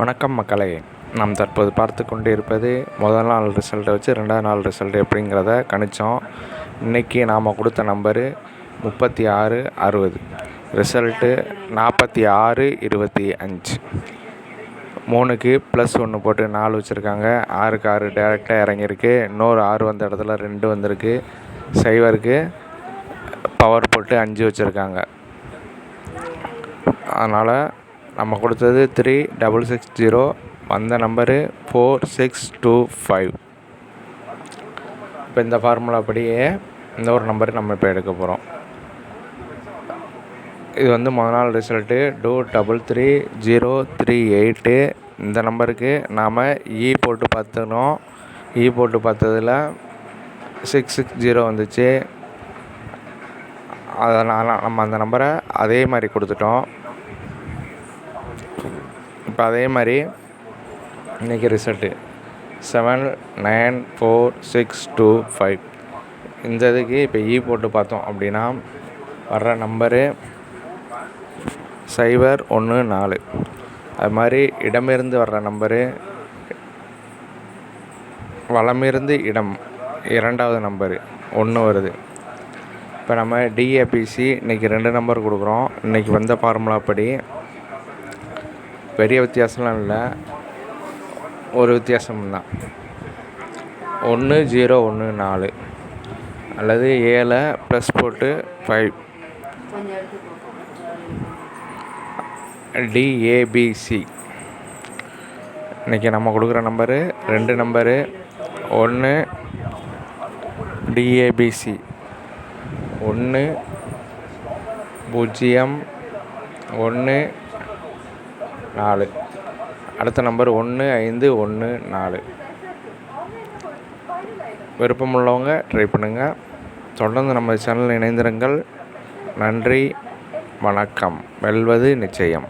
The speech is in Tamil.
வணக்கம் மக்களே. நாம் தற்போது பார்த்து கொண்டு இருப்பது முதல் நாள் ரிசல்ட்டை வச்சு 2வது நாள் ரிசல்ட் எப்படிங்கிறத கணித்தோம். இன்றைக்கி நாம் கொடுத்த நம்பரு 3660. ரிசல்ட்டு 4625. 3க்கு +1 போட்டு 4 வச்சுருக்காங்க. 6க்கு 6 டேரெக்டாக இறங்கியிருக்கு. இன்னொரு 6 வந்த இடத்துல 2 வந்திருக்கு. 0க்கு பவர் போட்டு 5 வச்சுருக்காங்க. அதனால் நம்ம கொடுத்தது 3660. வந்த நம்பரு 4625. இப்போ இந்த ஃபார்முலா படியே இந்த ஒரு நம்பர் நம்ம இப்போ எடுக்க போகிறோம். இது வந்து முதல் நாள் ரிசல்ட்டு 233038. இந்த நம்பருக்கு நாம் போட்டு பார்த்துனோம். போட்டு பார்த்ததில் 660 வந்துச்சு. அதனால் நம்ம அந்த நம்பரை அதே மாதிரி கொடுத்துட்டோம். இப்போ அதே மாதிரி இன்றைக்கி ரிசல்ட்டு 794625. இந்த இதுக்கு இப்போ போட்டு பார்த்தோம் அப்படின்னா வர்ற நம்பரு 014. அது மாதிரி இடமிருந்து வர்ற நம்பரு வலமிருந்து இடம் 2வது நம்பரு 1 வருது. இப்போ நம்ம டிஏபிசி இன்றைக்கி 2 நம்பர் கொடுக்குறோம். இன்றைக்கி வந்த ஃபார்முலா படி பெரிய வித்தியாசம்லாம் இல்லை, ஒரு வித்தியாசம்தான். 1014 அல்லது 7 ப்ளஸ் போட்டு 5. டிஏபிசி இன்றைக்கி நம்ம கொடுக்குற நம்பரு 2 நம்பரு. 1 டிஏபிசி 1014. அடுத்த நம்பர் 1514. விருப்பமுள்ளவங்க ட்ரை பண்ணுங்கள். தொடர்ந்து நம்ம சேனலில் இணைந்திருங்கள். நன்றி, வணக்கம். வெல்வது நிச்சயம்.